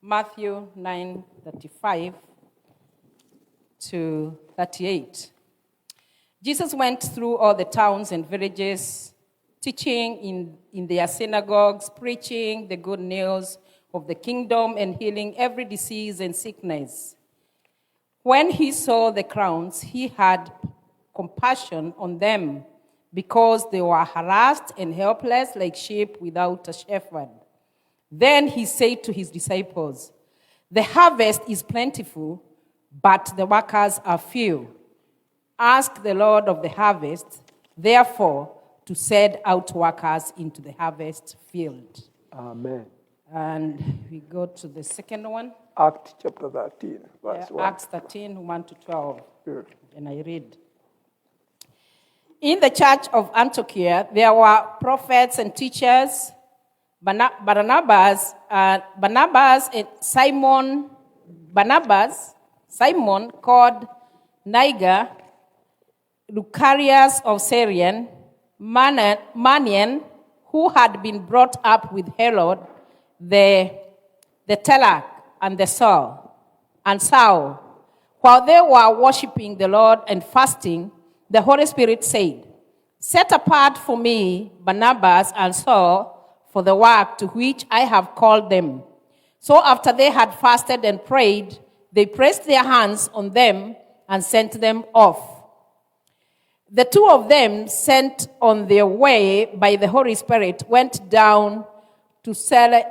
Matthew 9:35 to 38. Jesus went through all the towns and villages, teaching in their synagogues, preaching the good news of the kingdom and healing every disease and sickness. When he saw the crowds, he had compassion on them because they were harassed and helpless like sheep without a shepherd. Then he said to his disciples, "The harvest is plentiful, but the workers are few. Ask the Lord of the harvest, therefore, to send out workers into the harvest field." Amen. And we go to the second one. Acts chapter 13, verse 1. Acts 13, 1 to 12. Good. And I read. In the church of Antioch, there were prophets and teachers, Barnabas and Simon called Niger, Lucarius of Syrian, Manian, who had been brought up with Herod, the Telach, and Saul. While they were worshiping the Lord and fasting, the Holy Spirit said, "Set apart for me Barnabas and Saul for the work to which I have called them." So after they had fasted and prayed, they placed their hands on them and sent them off. The two of them, sent on their way by the Holy Spirit, went down to Seleucia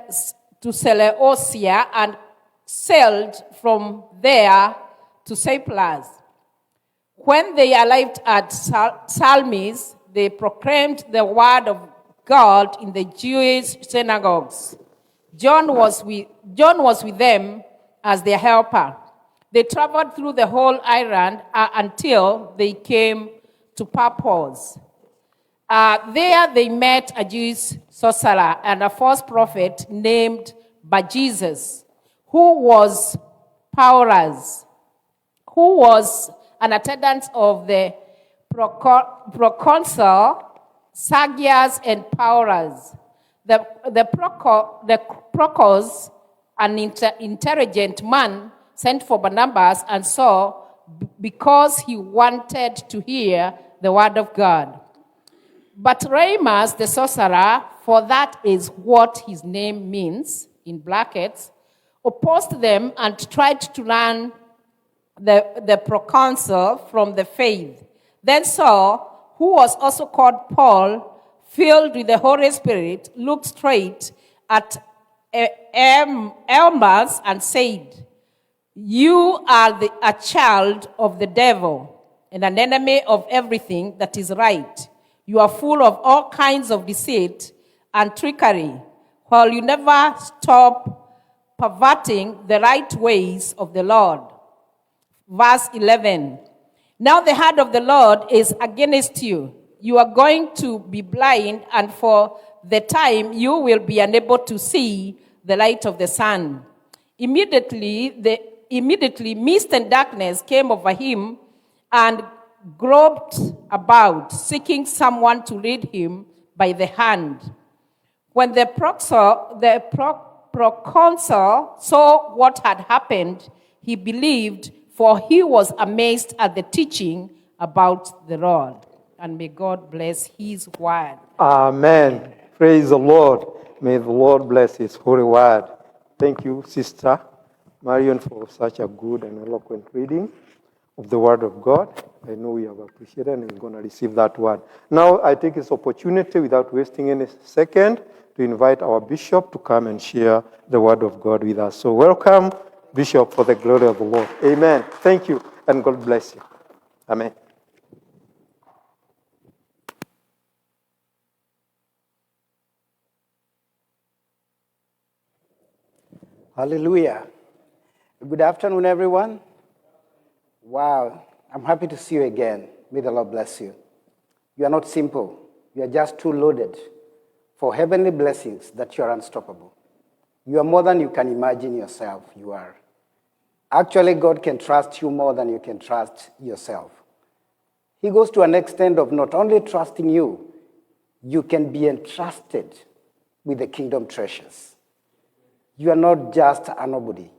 and sailed from there to Cyprus. When they arrived at Salamis, they proclaimed the word of God in the Jewish synagogues. John was with them as their helper. They traveled through the whole island until they came to Paphos. There they met a Jewish sorcerer and a false prophet named Bar-Jesus, who was an attendant of the proconsul Sergius and Paulus. The proconsul, an intelligent man, sent for Barnabas and Saul because he wanted to hear the word of God. But Remus, the sorcerer, for that is what his name means, in brackets, opposed them and tried to run the proconsul from the faith. Then Saul, who was also called Paul, filled with the Holy Spirit, looked straight at Elmas and said, "You are a child of the devil and an enemy of everything that is right. You are full of all kinds of deceit and trickery, while you never stop perverting the right ways of the Lord." Verse 11. Now the hand of the Lord is against you. You are going to be blind, and for the time you will be unable to see the light of the sun. Immediately mist and darkness came over him, and groped about, seeking someone to lead him by the hand. When the proconsul saw what had happened, he believed, for he was amazed at the teaching about the Lord. And may God bless his word. Amen. Praise the Lord. May the Lord bless his holy word. Thank you, Sister Marion, for such a good and eloquent reading of the word of God. I know we have appreciated and we're going to receive that word. Now I take this opportunity, without wasting any second, to invite our bishop to come and share the word of God with us. So welcome, Bishop, for the glory of the Lord. Amen. Thank you, and God bless you. Amen. Hallelujah. Good afternoon, everyone. Wow, I'm happy to see you again. May the Lord bless you. You are not simple. You are just too loaded for heavenly blessings that you are unstoppable. You are more than you can imagine yourself you are. Actually, God can trust you more than you can trust yourself. He goes to an extent of not only trusting you can be entrusted with the kingdom treasures. You are not just a nobody.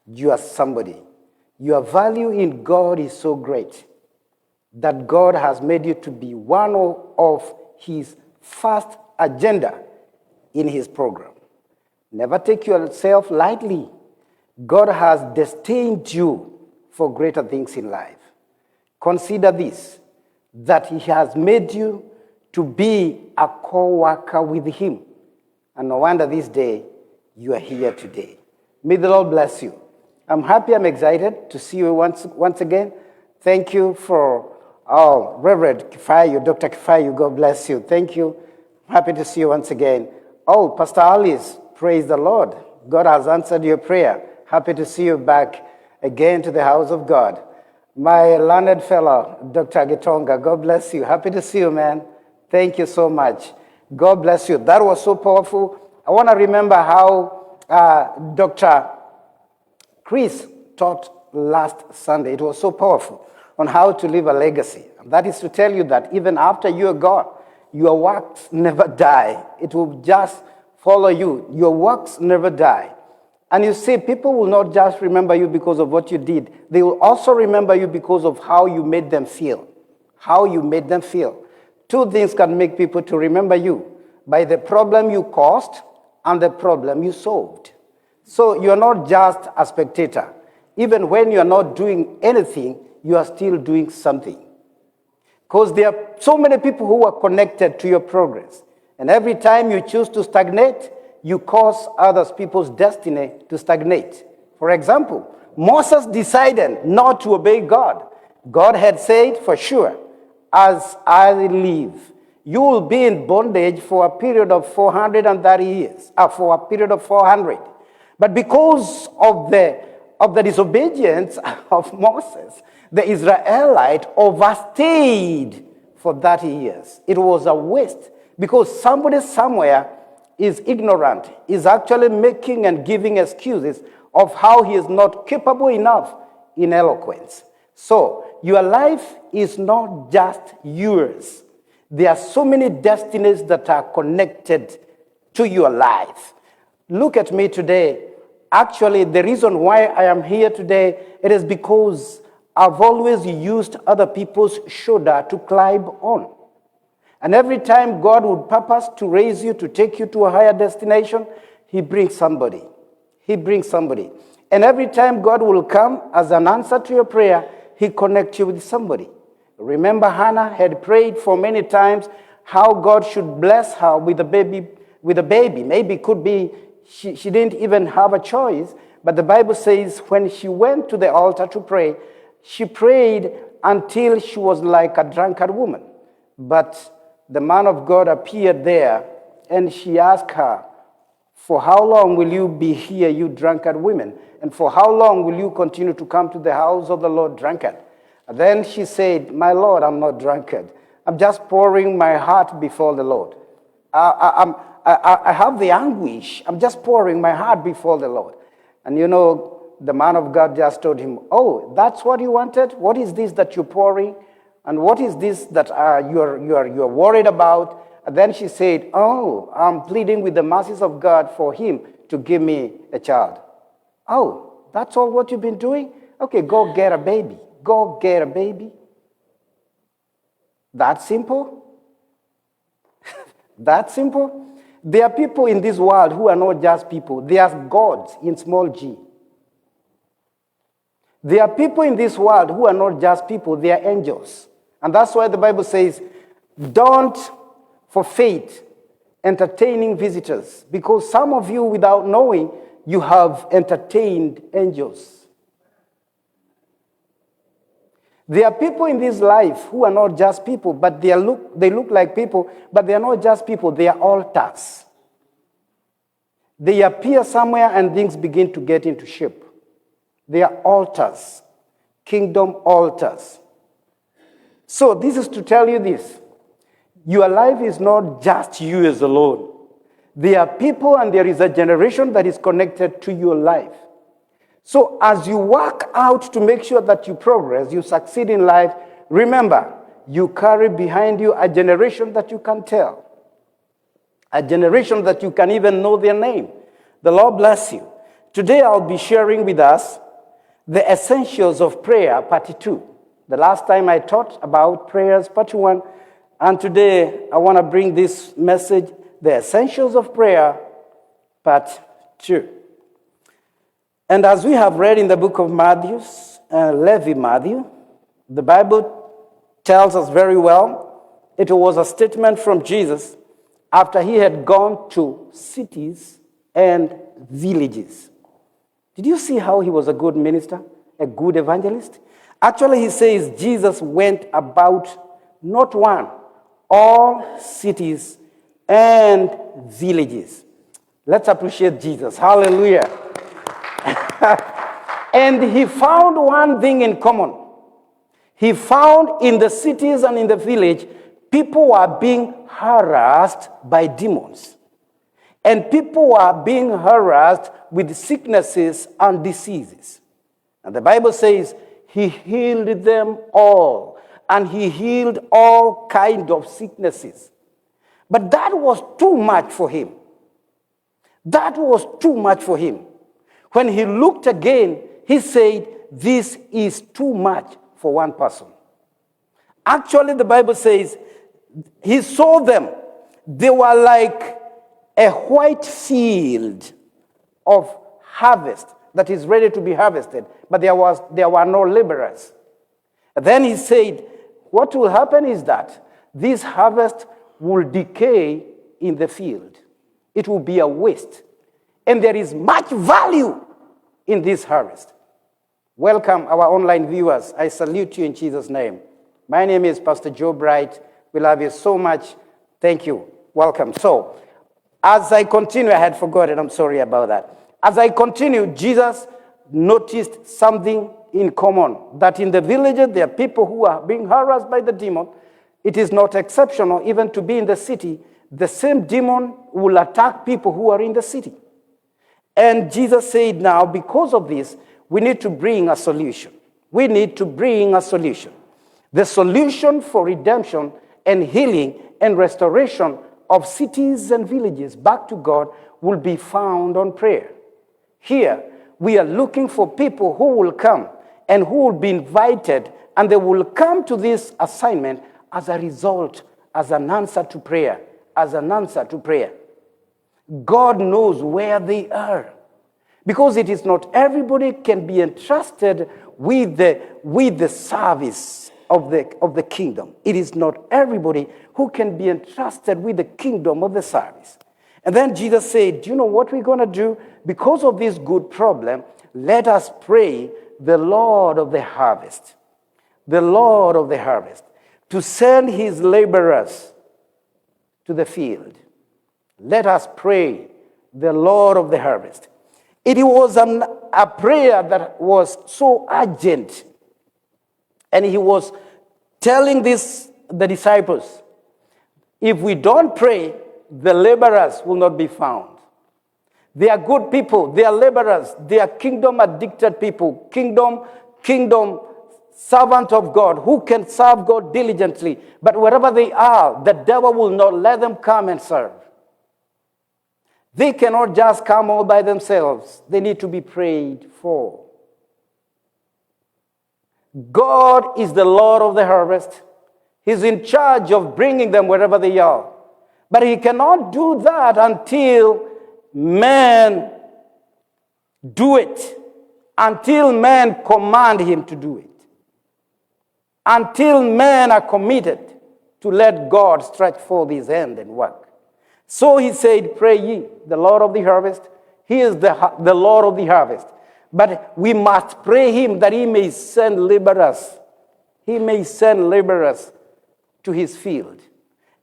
You are somebody. Your value in God is so great that God has made you to be one of his first agenda in his program. Never take yourself lightly. God has destined you for greater things in life. Consider this, that he has made you to be a co-worker with him. And no wonder this day you are here today. May the Lord bless you. I'm happy, I'm excited to see you once again. Thank you for Reverend Kifayu, Dr. Kifayu, God bless you. Thank you. Happy to see you once again. Oh, Pastor Alice, praise the Lord. God has answered your prayer. Happy to see you back again to the house of God. My learned fellow, Dr. Gitonga, God bless you. Happy to see you, man. Thank you so much. God bless you. That was so powerful. I want to remember how Dr. Chris taught last Sunday. It was so powerful on how to leave a legacy. And that is to tell you that even after you are gone, your works never die. It will just follow you. Your works never die. And you see, people will not just remember you because of what you did. They will also remember you because of how you made them feel. How you made them feel. Two things can make people to remember you: by the problem you caused and the problem you solved. So you're not just a spectator. Even when you're not doing anything, you are still doing something. Because there are so many people who are connected to your progress. And every time you choose to stagnate, you cause other people's destiny to stagnate. For example, Moses decided not to obey God. God had said, for sure, as I live, you will be in bondage for a period of 430 years, for a period of 400. But because of the disobedience of Moses, the Israelite overstayed for 30 years. It was a waste because somebody somewhere is ignorant, is actually making and giving excuses of how he is not capable enough in eloquence. So your life is not just yours. There are so many destinies that are connected to your life. Look at me today. Actually, the reason why I am here today, it is because I've always used other people's shoulder to climb on. And every time God would purpose to raise you, to take you to a higher destination, he brings somebody. He brings somebody. And every time God will come as an answer to your prayer, he connects you with somebody. Remember, Hannah had prayed for many times how God should bless her with a baby. Maybe it could be she didn't even have a choice. But the Bible says when she went to the altar to pray, she prayed until she was like a drunkard woman. But the man of God appeared there, and she asked her, for how long will you be here, you drunkard women? And for how long will you continue to come to the house of the Lord drunkard? And then she said, my Lord, I'm not drunkard. I'm just pouring my heart before the Lord. I have the anguish. I'm just pouring my heart before the Lord. And you know, the man of God just told him, oh, that's what you wanted? What is this that you're pouring? And what is this that you're worried about? And then she said, oh, I'm pleading with the mercies of God for him to give me a child. Oh, that's all what you've been doing? Okay, go get a baby. Go get a baby. That simple? That simple? There are people in this world who are not just people. They are gods in small g. There are people in this world who are not just people. They are angels. And that's why the Bible says, don't, for faith, entertaining visitors. Because some of you, without knowing, you have entertained angels. There are people in this life who are not just people, but they look like people, but they are not just people, they are altars. They appear somewhere and things begin to get into shape. They are altars, kingdom altars. So this is to tell you this. Your life is not just you as alone. There are people and there is a generation that is connected to your life. So as you work out to make sure that you progress, you succeed in life, remember, you carry behind you a generation that you can tell. A generation that you can even know their name. The Lord bless you. Today I'll be sharing with us the essentials of prayer, part 2. The last time I taught about prayers, part 1, and today I want to bring this message, the essentials of prayer, part 2. And as we have read in the book of Matthew, Matthew, the Bible tells us very well, it was a statement from Jesus after he had gone to cities and villages. Did you see how he was a good minister, a good evangelist? Actually, he says Jesus went about not one, all cities and villages. Let's appreciate Jesus. Hallelujah. And he found one thing in common. He found in the cities and in the village, people were being harassed by demons. And people were being harassed with sicknesses and diseases. And the Bible says he healed them all. And he healed all kinds of sicknesses. But that was too much for him. That was too much for him. When he looked again, he said, this is too much for one person. Actually, the Bible says, he saw them. They were like a white field of harvest that is ready to be harvested, but there were no laborers. Then he said, what will happen is that this harvest will decay in the field. It will be a waste. And there is much value in this harvest. Welcome, our online viewers. I salute you in Jesus' name. My name is Pastor Joe Bright. We love you so much. Thank you. Welcome. So, as I continue, I had forgotten. I'm sorry about that. As I continue, Jesus noticed something in common, that in the villages there are people who are being harassed by the demon. It is not exceptional even to be in the city. The same demon will attack people who are in the city. And Jesus said, now, because of this, we need to bring a solution. We need to bring a solution. The solution for redemption and healing and restoration of cities and villages back to God will be found on prayer. Here, we are looking for people who will come and who will be invited, and they will come to this assignment as a result, as an answer to prayer, as an answer to prayer. God knows where they are. Because it is not everybody can be entrusted with the service of the kingdom. It is not everybody who can be entrusted with the kingdom of the service. And then Jesus said, do you know what we're going to do? Because of this good problem, let us pray the Lord of the harvest. The Lord of the harvest. To send his laborers to the field. Let us pray the Lord of the harvest. It was a prayer that was so urgent. And he was telling the disciples, if we don't pray, the laborers will not be found. They are good people. They are laborers. They are kingdom-addicted people. Kingdom servant of God who can serve God diligently. But wherever they are, the devil will not let them come and serve. They cannot just come all by themselves. They need to be prayed for. God is the Lord of the harvest. He's in charge of bringing them wherever they are. But he cannot do that until men do it. Until men command him to do it. Until men are committed to let God stretch forth his hand and work. So he said, pray ye, the Lord of the harvest. He is the Lord of the harvest. But we must pray him that he may send laborers. He may send laborers to his field.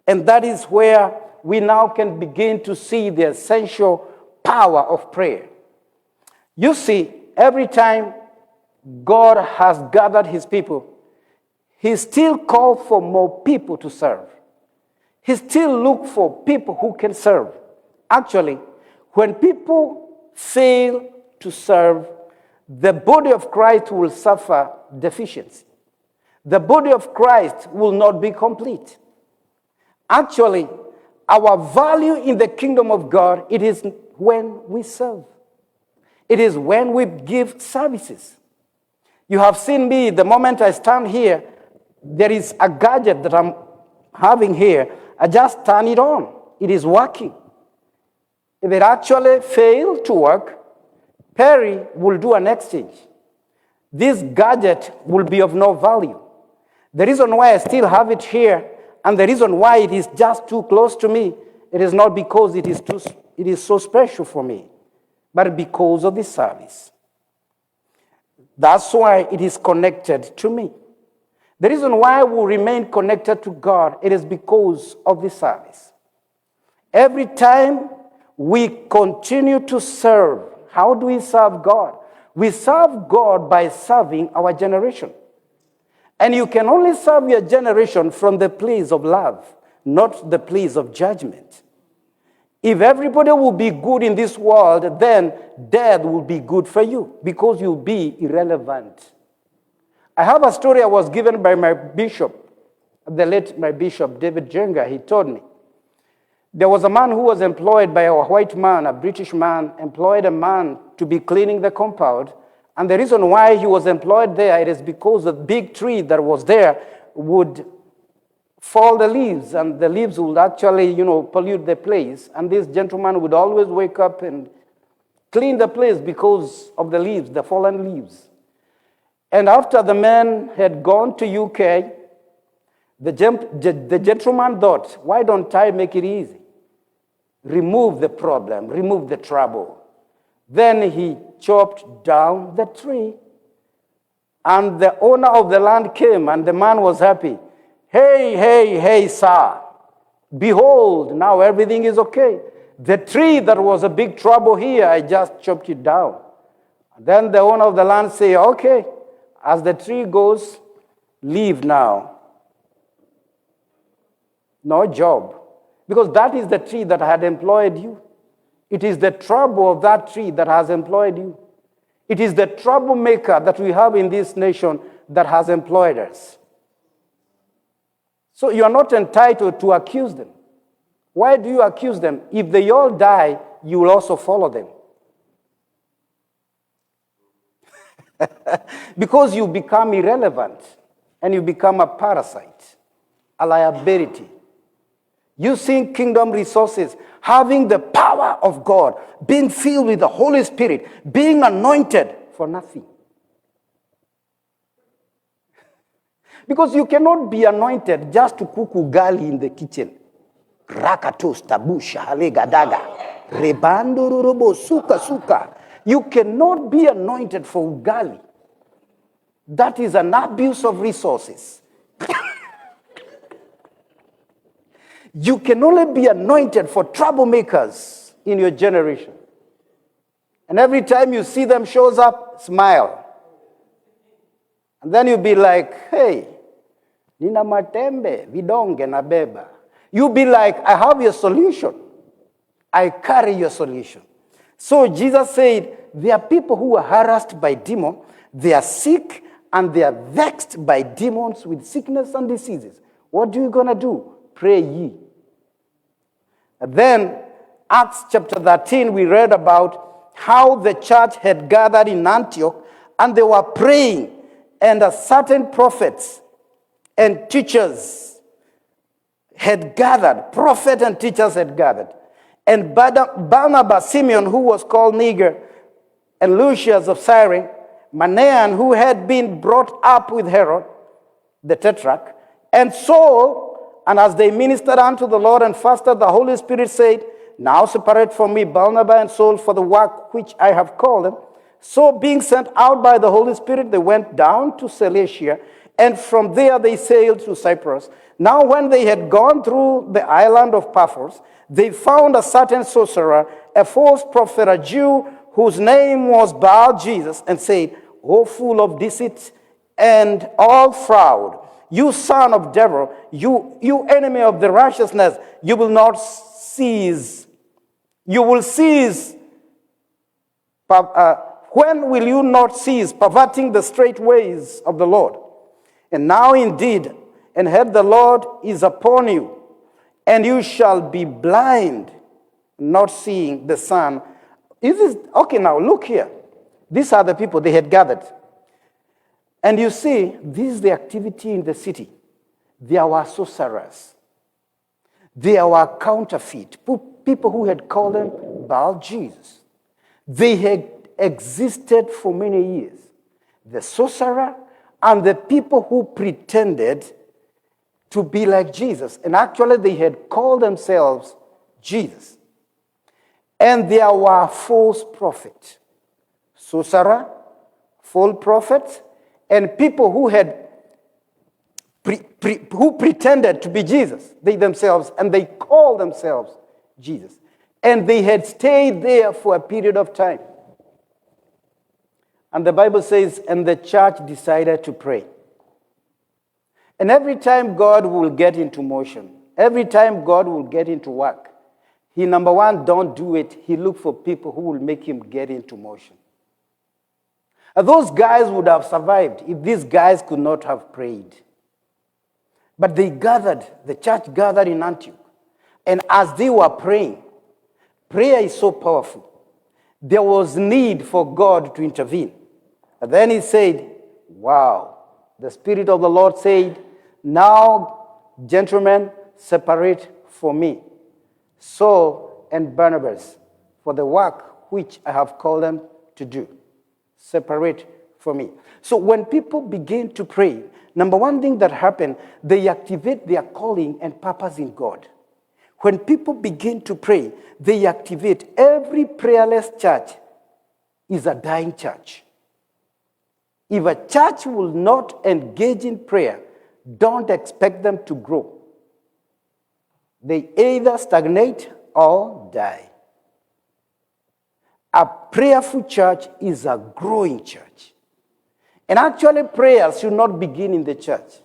And that is where we now can begin to see the essential power of prayer. You see, every time God has gathered his people, he still calls for more people to serve. He still looks for people who can serve. Actually, when people fail to serve, the body of Christ will suffer deficiency. The body of Christ will not be complete. Actually, our value in the kingdom of God, it is when we serve. It is when we give services. You have seen me, the moment I stand here, there is a gadget that I'm having here. I just turn it on. It is working. If it actually fails to work, Perry will do an exchange. This gadget will be of no value. The reason why I still have it here, and the reason why it is just too close to me, it is not because it is so special for me, but because of the service. That's why it is connected to me. The reason why we remain connected to God, it is because of the service. Every time we continue to serve, how do we serve God? We serve God by serving our generation. And you can only serve your generation from the place of love, not the place of judgment. If everybody will be good in this world, then death will be good for you because you'll be irrelevant. I have a story I was given by my bishop, the late my bishop, David Jenga. He told me there was a man who was employed by a white man, a British man, employed a man to be cleaning the compound. And the reason why he was employed there, it is because the big tree that was there would fall the leaves, and the leaves would actually, pollute the place. And this gentleman would always wake up and clean the place because of the leaves, the fallen leaves. And after the man had gone to UK, the gentleman thought, why don't I make it easy? Remove the problem, remove the trouble. Then he chopped down the tree, and the owner of the land came, and the man was happy. Hey, sir, behold, now everything is okay. The tree that was a big trouble here, I just chopped it down. Then the owner of the land say, okay, as the tree goes, leave now. No job. Because that is the tree that had employed you. It is the trouble of that tree that has employed you. It is the troublemaker that we have in this nation that has employed us. So you are not entitled to accuse them. Why do you accuse them? If they all die, you will also follow them. Because you become irrelevant and you become a parasite, a liability. Using kingdom resources, having the power of God, being filled with the Holy Spirit, being anointed for nothing. Because you cannot be anointed just to cook ugali in the kitchen. Rakatos, tabusha, halegadaga, rebando, rorobo, suka. You cannot be anointed for ugali. That is an abuse of resources. You can only be anointed for troublemakers in your generation. And every time you see them shows up, smile. And then you'll be like, hey, nina matembe, vidonge na beba. You'll be like, I have your solution. I carry your solution. So Jesus said, there are people who are harassed by demons, they are sick, and they are vexed by demons with sickness and diseases. What are you going to do? Pray ye. And then, Acts chapter 13, we read about how the church had gathered in Antioch, and they were praying, and a certain prophets and teachers had gathered. Prophet and teachers had gathered. And Barnabas, Simeon, who was called Niger, and Lucius of Cyrene, Manaen, who had been brought up with Herod, the tetrarch, and Saul. And as they ministered unto the Lord and fasted, the Holy Spirit said, now separate from me Barnabas and Saul for the work which I have called them. So being sent out by the Holy Spirit, they went down to Cilicia, and from there they sailed to Cyprus. Now when they had gone through the island of Paphos, they found a certain sorcerer, a false prophet, a Jew, whose name was Baal-Jesus, and said, O full of deceit and all fraud, you son of devil, you enemy of the righteousness, you will not cease. You will cease. When will you not cease perverting the straight ways of the Lord? And now indeed, and head the Lord is upon you, and you shall be blind. not seeing the Son. Okay, now look here. These are the people they had gathered. And you see, this is the activity in the city. There were sorcerers. There were counterfeit, people who had called them Baal Jesus. They had existed for many years. The sorcerer and the people who pretended to be like Jesus. And actually, they had called themselves Jesus. And there were false prophets, sorcerer, false prophets, and people who had who pretended to be Jesus, they themselves, and they called themselves Jesus. And they had stayed there for a period of time. And the Bible says, and the church decided to pray. And every time God will get into motion, every time God will get into work, he, number one, don't do it. He look for people who will make him get into motion. And those guys would have survived if these guys could not have prayed. But they gathered, the church gathered in Antioch. And as they were praying, prayer is so powerful. There was need for God to intervene. And then he said, wow, the Spirit of the Lord said, now, gentlemen, separate for me Saul and Barnabas for the work which I have called them to do. Separate for me. So when people begin to pray, number one thing that happens, they activate their calling and purpose in God. When people begin to pray, they activate. Every prayerless church is a dying church. If a church will not engage in prayer, don't expect them to grow. They either stagnate or die. A prayerful church is a growing church. And actually, prayers should not begin in the church.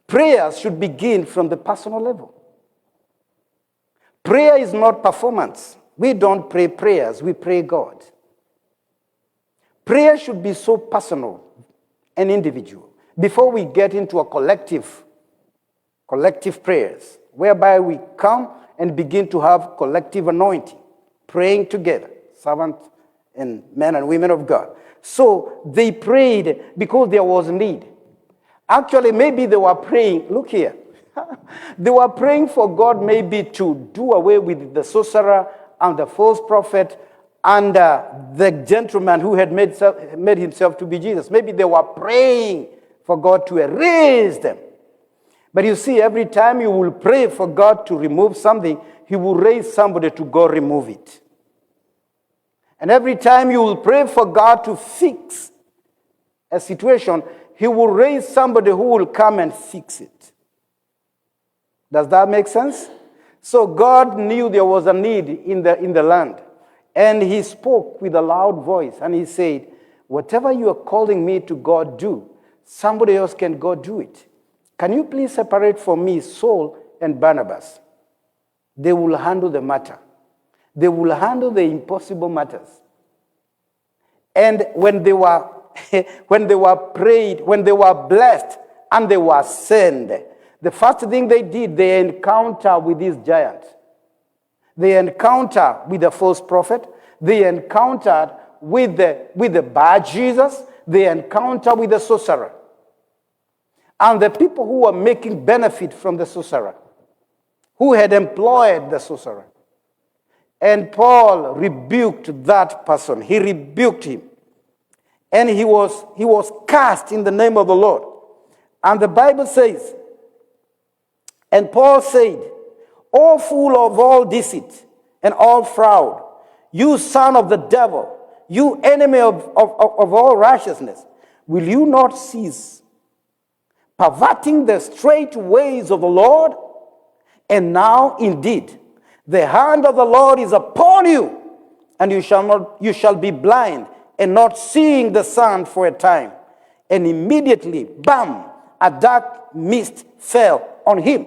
Prayers should begin from the personal level. Prayer is not performance. We don't pray prayers, we pray God. Prayer should be so personal and individual before we get into a collective prayers, whereby we come and begin to have collective anointing, praying together, servants and men and women of God. So they prayed because there was need. Actually, maybe they were praying, look here, they were praying for God maybe to do away with the sorcerer and the false prophet and the gentleman who had made himself to be Jesus. Maybe they were praying for God to erase them. But you see, every time you will pray for God to remove something, he will raise somebody to go remove it. And every time you will pray for God to fix a situation, he will raise somebody who will come and fix it. Does that make sense? So God knew there was a need in the land. And he spoke with a loud voice. And he said, whatever you are calling me to go do, somebody else can go do it. Can you please separate for me Saul and Barnabas? They will handle the matter. They will handle the impossible matters. And when they were prayed, when they were blessed, and they were sent, the first thing they did, they encounter with this giant. They encounter with the false prophet. They encountered with the bad Jesus. They encounter with the sorcerer. And the people who were making benefit from the sorcerer, who had employed the sorcerer. And Paul rebuked that person. He rebuked him. And he was cast in the name of the Lord. And the Bible says, and Paul said, O full of all deceit and all fraud, you son of the devil, you enemy of all righteousness, will you not cease perverting the straight ways of the Lord? And now indeed, the hand of the Lord is upon you, and you shall be blind and not seeing the sun for a time. And immediately, bam, a dark mist fell on him,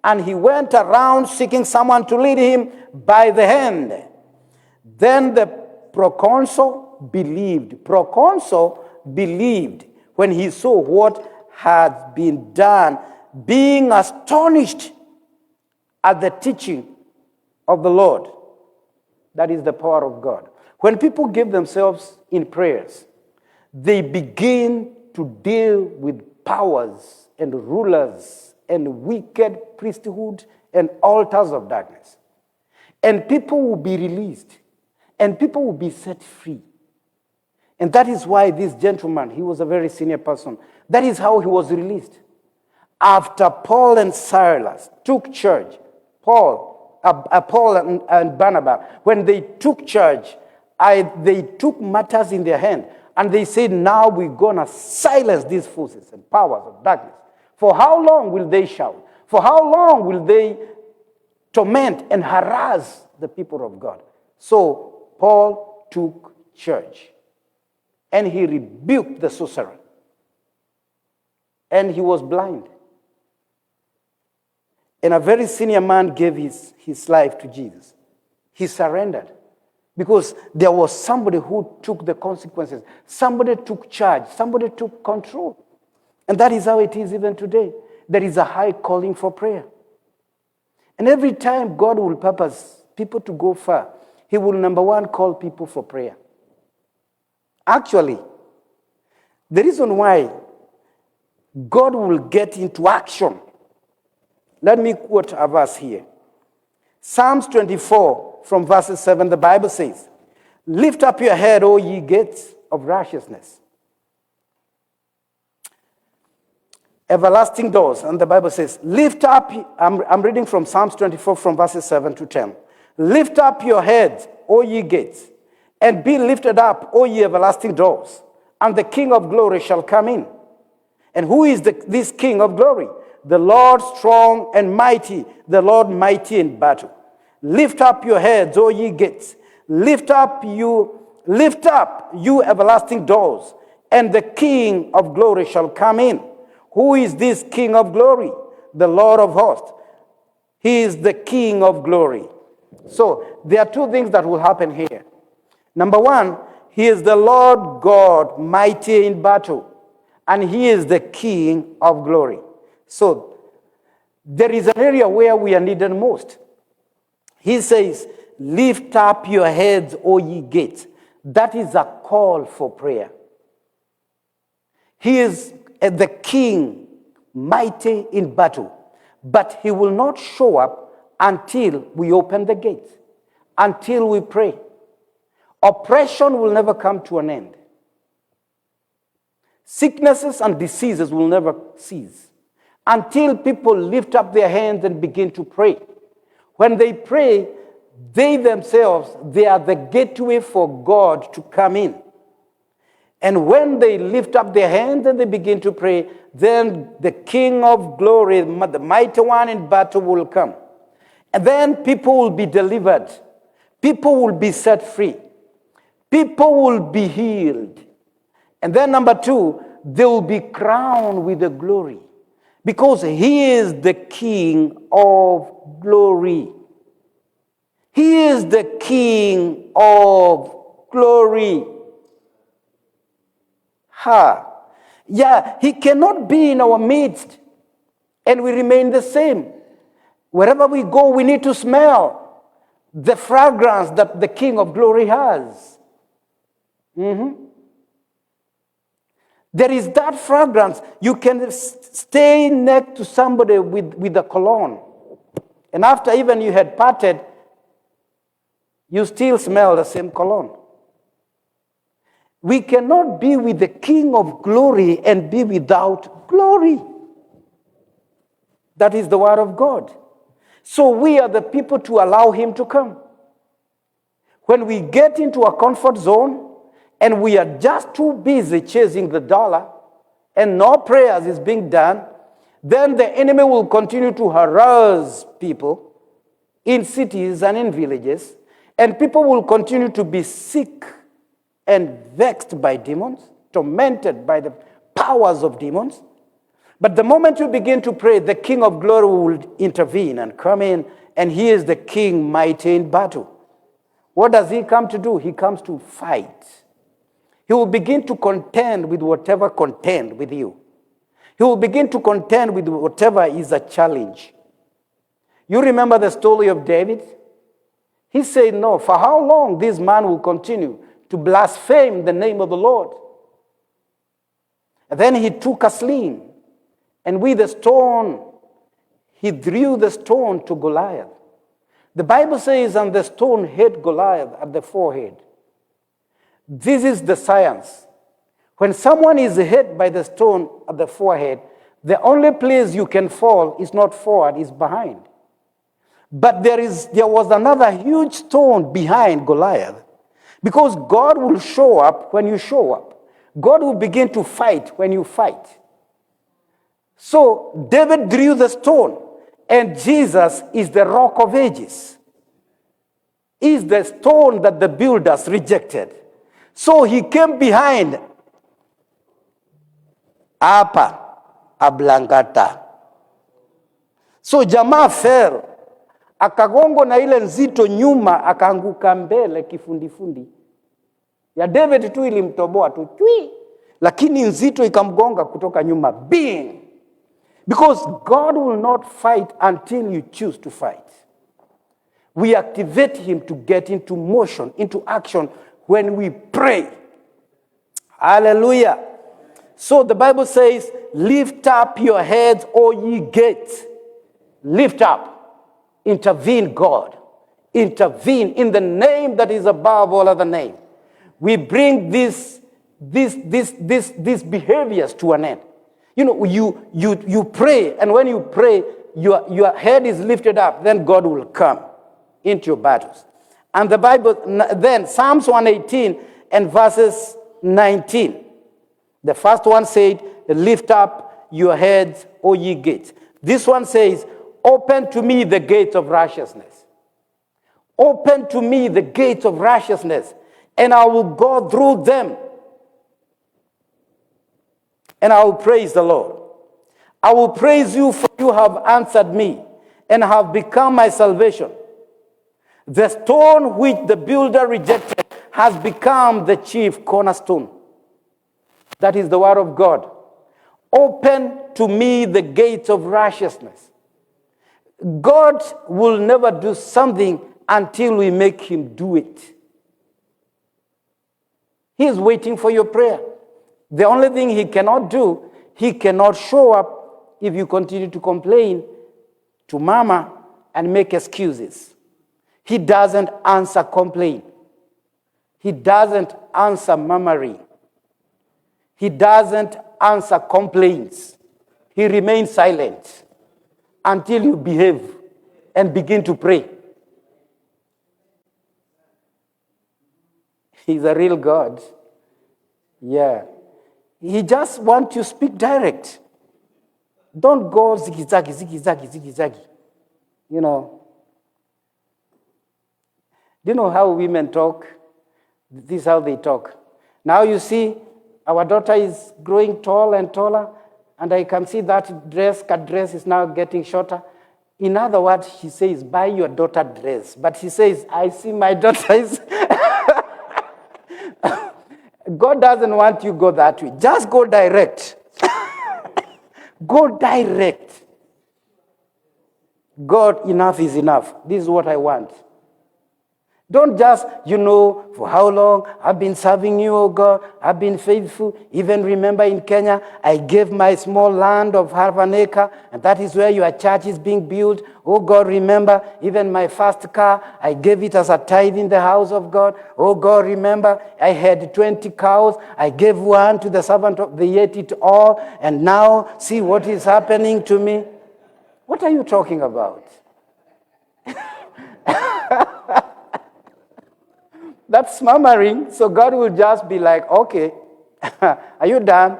and he went around seeking someone to lead him by the hand. Then the proconsul believed. Proconsul believed when he saw what had been done, being astonished at the teaching of the Lord. That is the power of God. When people give themselves in prayers, they begin to deal with powers and rulers and wicked priesthood and altars of darkness. And people will be released. And people will be set free. And that is why this gentleman, he was a very senior person. That is how he was released. After Paul and Silas took charge, Paul and Barnabas, when they took charge, they took matters in their hand. And they said, now we're going to silence these forces and powers of darkness. For how long will they shout? For how long will they torment and harass the people of God? So Paul took charge. And he rebuked the sorcerer. And he was blind. And a very senior man gave his life to Jesus. He surrendered. Because there was somebody who took the consequences. Somebody took charge. Somebody took control. And that is how it is even today. There is a high calling for prayer. And every time God will purpose people to go far, he will, number one, call people for prayer. Actually, the reason why God will get into action, let me quote a verse here. Psalms 24 from verses 7, the Bible says, lift up your head, O ye gates of righteousness. Everlasting doors. And the Bible says, lift up, I'm reading from Psalms 24 from verses 7 to 10. Lift up your heads, O ye gates, and be lifted up, O ye everlasting doors, and the King of glory shall come in. And who is this King of glory? The Lord strong and mighty, the Lord mighty in battle. Lift up your heads, O ye gates. Lift up, you everlasting doors, and the King of glory shall come in. Who is this King of glory? The Lord of hosts. He is the King of glory. So there are two things that will happen here. Number one, he is the Lord God, mighty in battle, and he is the King of glory. So there is an area where we are needed most. He says, lift up your heads, O ye gates. That is a call for prayer. He is the King, mighty in battle, but he will not show up until we open the gates, until we pray. Oppression will never come to an end. Sicknesses and diseases will never cease until people lift up their hands and begin to pray. When they pray, they themselves, they are the gateway for God to come in. And when they lift up their hands and they begin to pray, then the King of glory, the mighty one in battle will come. And then people will be delivered. People will be set free. People will be healed. And then number two, they will be crowned with the glory. Because he is the King of glory. He is the King of glory. Yeah, he cannot be in our midst and we remain the same. Wherever we go, we need to smell the fragrance that the King of glory has. There is that fragrance. You can stay next to somebody with a cologne. And after even you had parted, you still smell the same cologne. We cannot be with the King of glory and be without glory. That is the word of God. So we are the people to allow him to come. When we get into a comfort zone and we are just too busy chasing the dollar and no prayers is being done, then the enemy will continue to harass people in cities and in villages, and people will continue to be sick and vexed by demons, tormented by the powers of demons. But the moment you begin to pray, the King of glory will intervene and come in, and he is the King mighty in battle. What does he come to do? He comes to fight. He will begin to contend with whatever contend with you. He will begin to contend with whatever is a challenge. You remember the story of David? He said, no, for how long this man will continue to blaspheme the name of the Lord? And then he took a sling, and with a stone, he threw the stone to Goliath. The Bible says, and the stone hit Goliath at the forehead. This is the science. When someone is hit by the stone at the forehead, the only place you can fall is not forward, it's behind. But there was another huge stone behind Goliath, because God will show up when you show up. God will begin to fight when you fight. So David drew the stone, and Jesus is the rock of ages. Is the stone that the builders rejected. So he came behind Apa Ablangata. So jamaa fell, akagongo na ile nzito nyuma, akaanguka mbele kifundifundi. Ya David tu ilimtoboa tu chui, lakini nzito ikamgonga kutoka nyuma bing. Because God will not fight until you choose to fight. We activate him to get into motion, into action when we pray. Hallelujah. So the Bible says, lift up your heads, O ye gates. Lift up. Intervene, God. Intervene in the name that is above all other name. We bring these behaviors to an end. You know, you pray, and when you pray, your head is lifted up, then God will come into your battles. And the Bible, then Psalms 118 and verses 19. The first one said, lift up your heads, O ye gates. This one says, open to me the gates of righteousness. Open to me the gates of righteousness, and I will go through them. And I will praise the Lord. I will praise you, for you have answered me and have become my salvation. The stone which the builder rejected has become the chief cornerstone. That is the word of God. Open to me the gates of righteousness. God will never do something until we make him do it. He is waiting for your prayer. The only thing he cannot do, he cannot show up if you continue to complain to mama and make excuses. He doesn't answer complaint. He doesn't answer murmuring. He doesn't answer complaints. He remains silent until you behave and begin to pray. He's a real God. Yeah. He just wants you to speak direct. Don't go ziggy-zaggy, ziggy-zaggy, ziggy-zaggy. You know. Do you know how women talk? This is how they talk. Now you see, our daughter is growing tall and taller, and I can see that cut dress is now getting shorter. In other words, she says, buy your daughter dress. But she says, I see my daughter is... God doesn't want you to go that way. Just go direct. Go direct. God, enough is enough. This is what I want. Don't just, for how long I've been serving you, oh God. I've been faithful. Even remember in Kenya, I gave my small land of half an acre, and that is where your church is being built. Oh God, remember, even my first car, I gave it as a tithe in the house of God. Oh God, remember, I had 20 cows. I gave one to the servant of, they ate it all, and now see what is happening to me. What are you talking about? That's murmuring, so God will just be like, okay, are you done?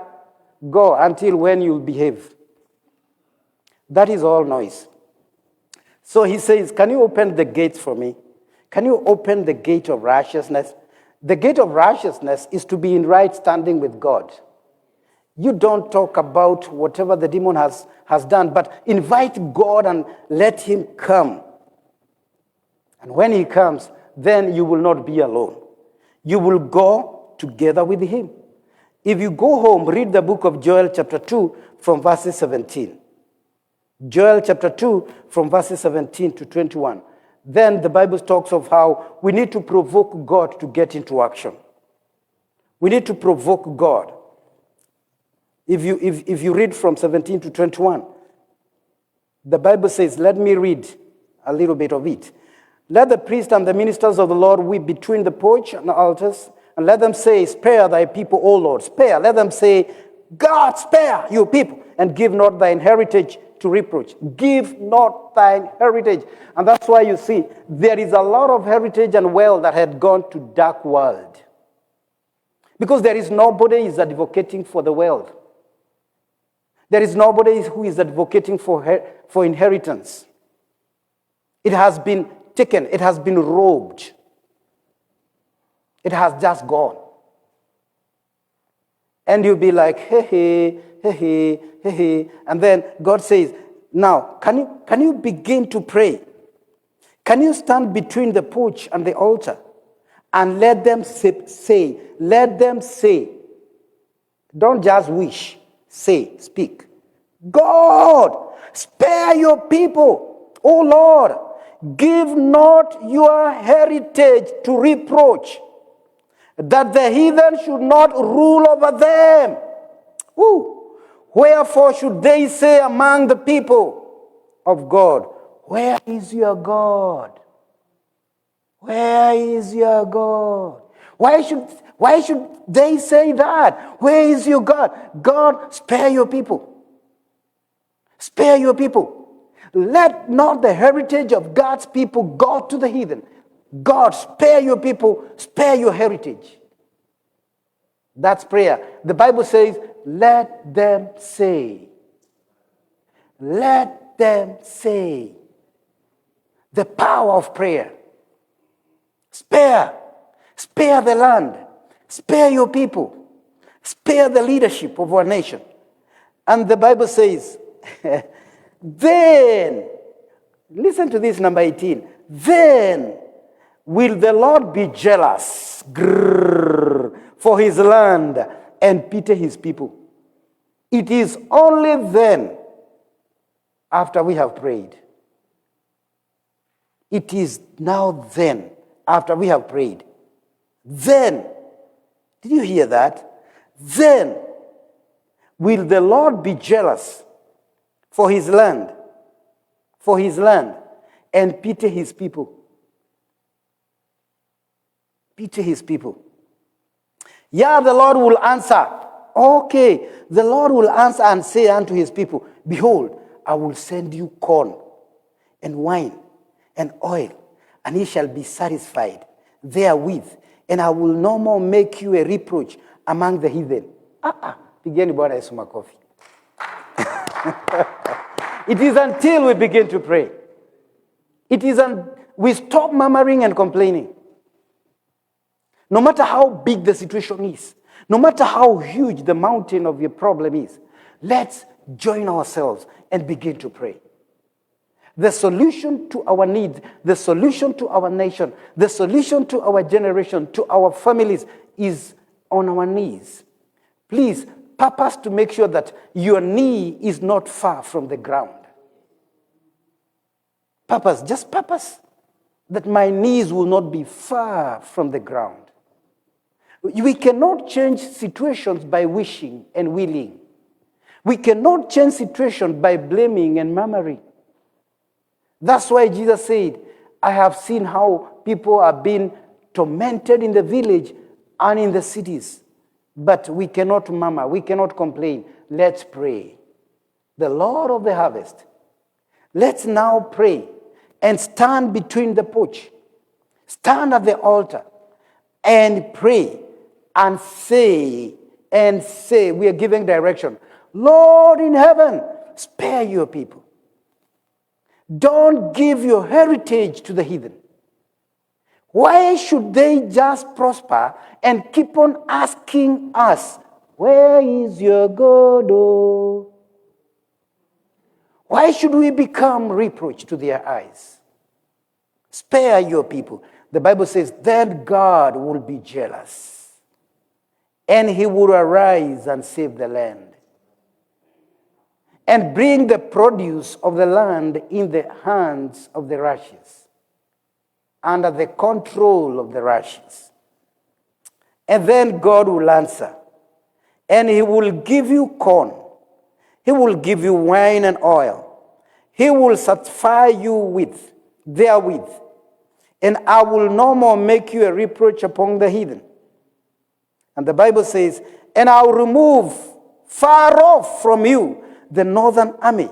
Go until when you behave. That is all noise. So he says, can you open the gates for me? Can you open the gate of righteousness? The gate of righteousness is to be in right standing with God. You don't talk about whatever the demon has done, but invite God and let him come. And when he comes, then you will not be alone. You will go together with him. If you go home, read the book of Joel chapter 2 from verses 17. Joel chapter 2 from verses 17 to 21. then the Bible talks of how we need to provoke God to get into action. We need to provoke God. If you read from 17 to 21, the Bible says, let me read a little bit of it. Let the priest and the ministers of the Lord weep between the porch and the altars, and let them say, spare thy people, O Lord, spare. Let them say, God, spare your people, and give not thine heritage to reproach. Give not thine heritage. And that's why you see, there is a lot of heritage and wealth that had gone to dark world. Because there is nobody who is advocating for the wealth. There is nobody who is advocating for inheritance. It has been taken. It has been robbed. It has just gone. And you'll be like, hey, hey, hey, hey, hey, hey. And then God says, now, can you begin to pray? Can you stand between the porch and the altar and let them say, don't just wish, say, speak. God, spare your people, O Lord. Give not your heritage to reproach, that the heathen should not rule over them. Ooh. Wherefore should they say among the people of God, where is your God? Where is your God? Why should they say that? Where is your God? God, spare your people. Spare your people. Let not the heritage of God's people go to the heathen. God, spare your people, spare your heritage. That's prayer. The Bible says, let them say. Let them say. The power of prayer. Spare. Spare the land. Spare your people. Spare the leadership of our nation. And the Bible says, then, listen to this, number 18. Then will the Lord be jealous for his land and pity his people. It is only then, after we have prayed. It is now then, after we have prayed. Then, did you hear that? Then will the Lord be jealous for his land, and pity his people. Pity his people. Yeah, the Lord will answer. Okay, the Lord will answer and say unto his people, behold, I will send you corn and wine and oil, and ye shall be satisfied therewith, and I will no more make you a reproach among the heathen. Begin bwana Yesu makofi. It is until we begin to pray. We stop murmuring and complaining. No matter how big the situation is, no matter how huge the mountain of your problem is, let's join ourselves and begin to pray. The solution to our needs, the solution to our nation, the solution to our generation, to our families is on our knees. Please, purpose to make sure that your knee is not far from the ground. Just purpose that my knees will not be far from the ground. We cannot change situations by wishing and willing. We cannot change situations by blaming and murmuring. That's why Jesus said, I have seen how people are being tormented in the village and in the cities. But we cannot murmur, we cannot complain. Let's pray. The Lord of the harvest. Let's now pray and stand between the porch. Stand at the altar and pray and say, we are giving direction. Lord in heaven, spare your people. Don't give your heritage to the heathen. Why should they just prosper and keep on asking us, where is your God? Oh? Why should we become reproach to their eyes? Spare your people. The Bible says that God will be jealous, and he will arise and save the land, and bring the produce of the land in the hands of the righteous. under the control of the Russians. And then God will answer. And he will give you corn. He will give you wine and oil. He will satisfy you therewith. And I will no more make you a reproach upon the heathen. And the Bible says, and I will remove far off from you the northern army.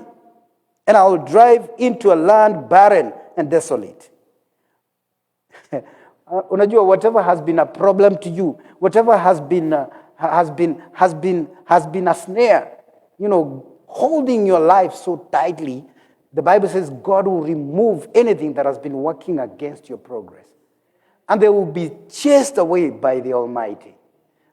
And I will drive into a land barren and desolate. Unajua, whatever has been a problem to you, whatever has been a snare, holding your life so tightly, the Bible says God will remove anything that has been working against your progress. And they will be chased away by the Almighty.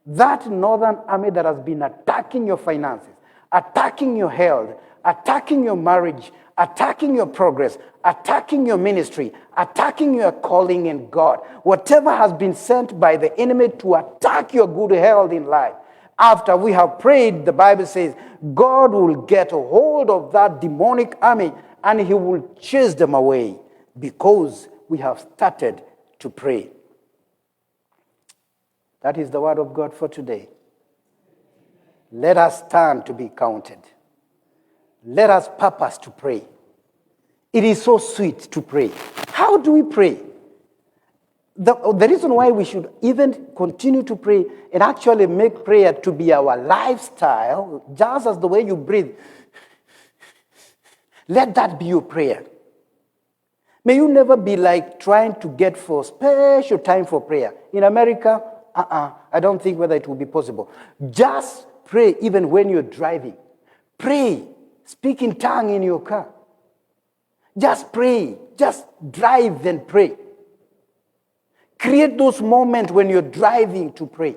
That northern army that has been attacking your finances, attacking your health, attacking your marriage, attacking your progress, attacking your ministry, attacking your calling in God, whatever has been sent by the enemy to attack your good health in life, after we have prayed, the Bible says, God will get a hold of that demonic army and he will chase them away because we have started to pray. That is the word of God for today. Let us stand to be counted. Let us purpose to pray. It is so sweet to pray. How do we pray? The reason why we should even continue to pray and actually make prayer to be our lifestyle, just as the way you breathe, let that be your prayer. May you never be like trying to get for special time for prayer. In America, I don't think whether it will be possible. Just pray even when you're driving. Pray. Speak in tongue in your car. Just pray. Just drive and pray. Create those moments when you're driving to pray.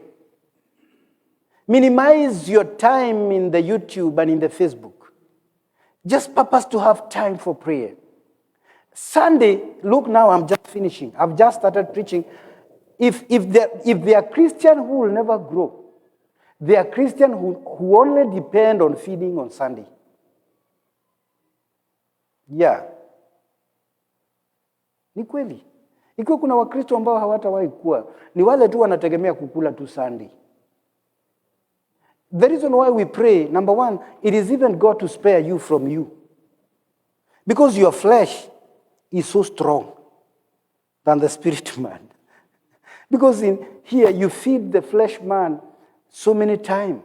Minimize your time in the YouTube and in the Facebook. Just purpose to have time for prayer. Sunday, look now, I'm just finishing. I've just started preaching. If they are Christian who will never grow, they are Christian who only depend on feeding on Sunday. Yeah. Ni kweli. Ikiwa kuna Wakristo ambao hawatawahi kuwa, ni wale tu wanategemea kukula tu Sunday. The reason why we pray, number one, it is even God to spare you from you. Because your flesh is so strong than the spirit man. Because in here you feed the flesh man so many times.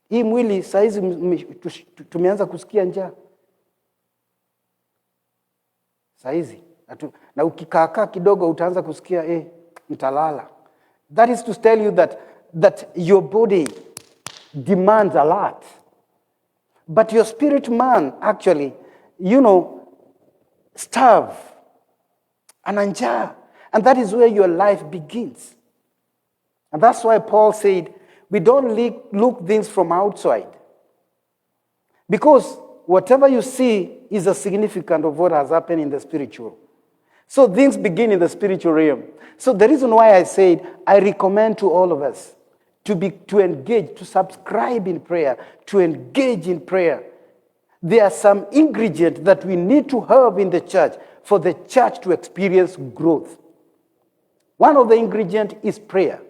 Hii mwili saizi tumeanza kusikia njaa. Saizi. Na ukikaakaa kidogo utaanza kusikia mtalala. That is to tell you that your body demands a lot. But your spirit man actually, starve. Ana njaa. And that is where your life begins. And that's why Paul said, we don't look things from outside. Because whatever you see is a significant of what has happened in the spiritual. So things begin in the spiritual realm. So the reason why I said, I recommend to all of us to engage, to subscribe in prayer, to engage in prayer. There are some ingredients that we need to have in the church for the church to experience growth. One of the ingredients is prayer.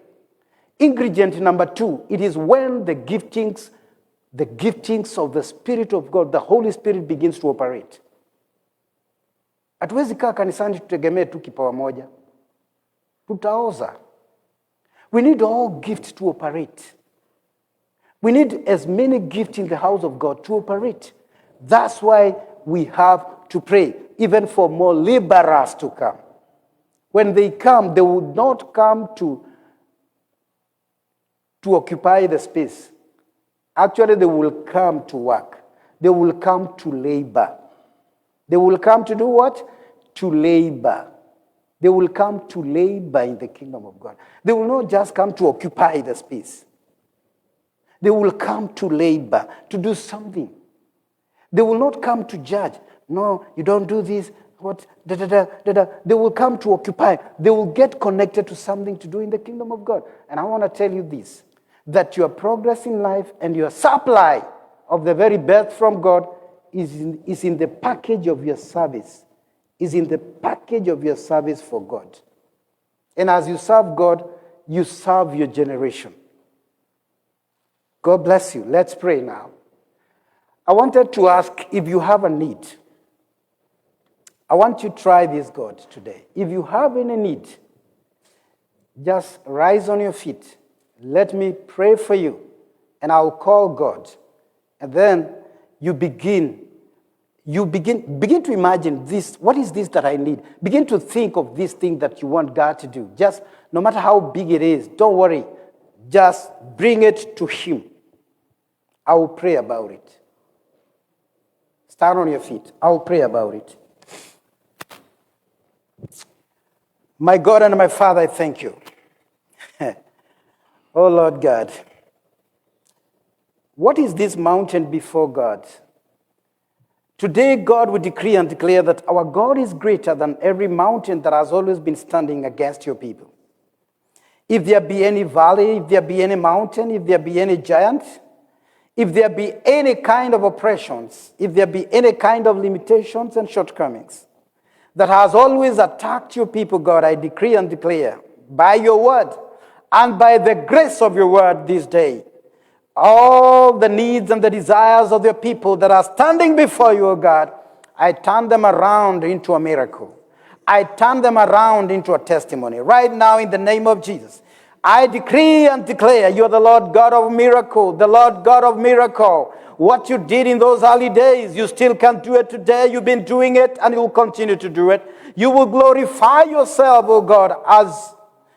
Ingredient number 2, it is when the giftings of the Spirit of God, the Holy Spirit begins to operate. Hatuwezi kaa kanisani tutegemee tu kipawa moja. Tutaoza. We need all gifts to operate. We need as many gifts in the house of God to operate. That's why we have to pray, even for more laborers to come. When they come, they would not come to occupy the space. Actually, they will come to work. They will come to labor. They will come to do what? To labor. They will come to labor in the kingdom of God. They will not just come to occupy the space. They will come to labor, to do something. They will not come to judge. No, you don't do this. What? They will come to occupy. They will get connected to something to do in the kingdom of God. And I want to tell you this, that your progress in life and your supply of the very best from God is in the package of your service is in the package of your service for God. And as you serve God, you serve your generation. God bless you. Let's pray now. I wanted to ask if you have a need. I want you to try this, God, today. If you have any need, just rise on your feet. Let me pray for you, and I'll call God. And then you begin to imagine this. What is this that I need? Begin to think of this thing that you want God to do. Just no matter how big it is, don't worry. Just bring it to Him. I will pray about it. Stand on your feet. I will pray about it. My God and my Father, I thank you. Oh Lord God, what is this mountain before God? Today, God, we decree and declare that our God is greater than every mountain that has always been standing against your people. If there be any valley, if there be any mountain, if there be any giant, if there be any kind of oppressions, if there be any kind of limitations and shortcomings that has always attacked your people, God, I decree and declare by your word and by the grace of your word this day, all the needs and the desires of your people that are standing before you, O God, I turn them around into a miracle. I turn them around into a testimony. Right now, in the name of Jesus, I decree and declare you are the Lord God of miracle, the Lord God of miracle. What you did in those early days, you still can do it today. You've been doing it and you will continue to do it. You will glorify yourself, O God, as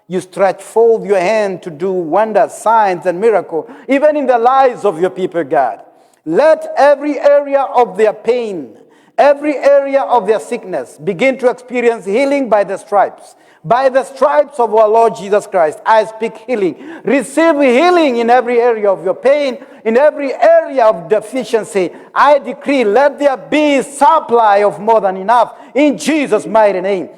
you stretch forth your hand to do wonders, signs, and miracles, even in the lives of your people, God. Let every area of their pain, every area of their sickness begin to experience healing by the stripes. By the stripes of our Lord Jesus Christ, I speak healing. Receive healing in every area of your pain, in every area of deficiency. I decree, let there be supply of more than enough in Jesus' mighty name.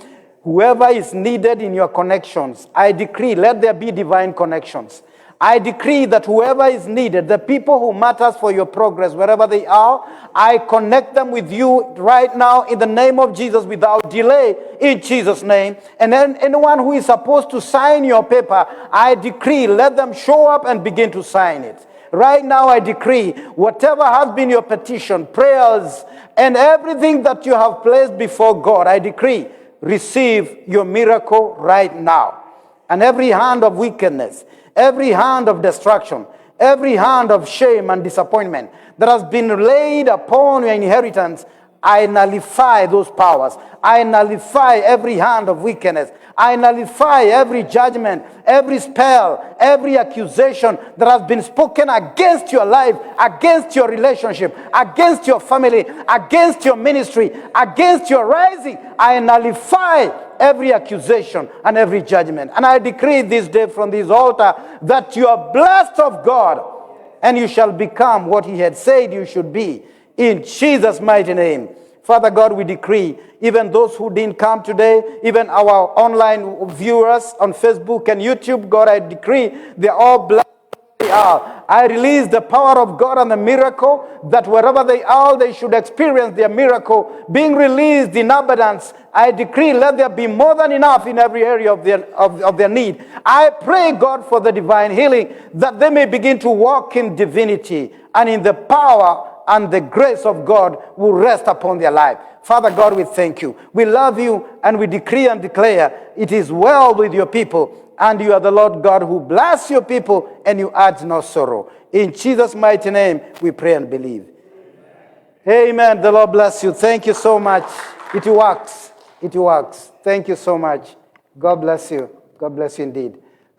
Whoever is needed in your connections, I decree, let there be divine connections. I decree that whoever is needed, the people who matters for your progress, wherever they are, I connect them with you right now in the name of Jesus without delay, in Jesus' name. And then anyone who is supposed to sign your paper, I decree, let them show up and begin to sign it. Right now I decree, whatever has been your petition, prayers, and everything that you have placed before God, I decree, receive your miracle right now. And every hand of wickedness, every hand of destruction, every hand of shame and disappointment that has been laid upon your inheritance, I nullify those powers. I nullify every hand of wickedness. I nullify every judgment, every spell, every accusation that has been spoken against your life, against your relationship, against your family, against your ministry, against your rising. I nullify every accusation and every judgment. And I decree this day from this altar that you are blessed of God and you shall become what He had said you should be. In Jesus' mighty name. Father God, we decree, even those who didn't come today, even our online viewers on Facebook and YouTube, God, I decree they're all blessed. I release the power of God and the miracle that wherever they are, they should experience their miracle being released in abundance. I decree, let there be more than enough in every area of their need. I pray, God, for the divine healing, that they may begin to walk in divinity and in the power and the grace of God will rest upon their life. Father God, we thank you. We love you and we decree and declare it is well with your people. And you are the Lord God who bless your people and you add no sorrow. In Jesus' mighty name, we pray and believe. Amen. The Lord bless you. Thank you so much. It works. It works. Thank you so much. God bless you. God bless you indeed.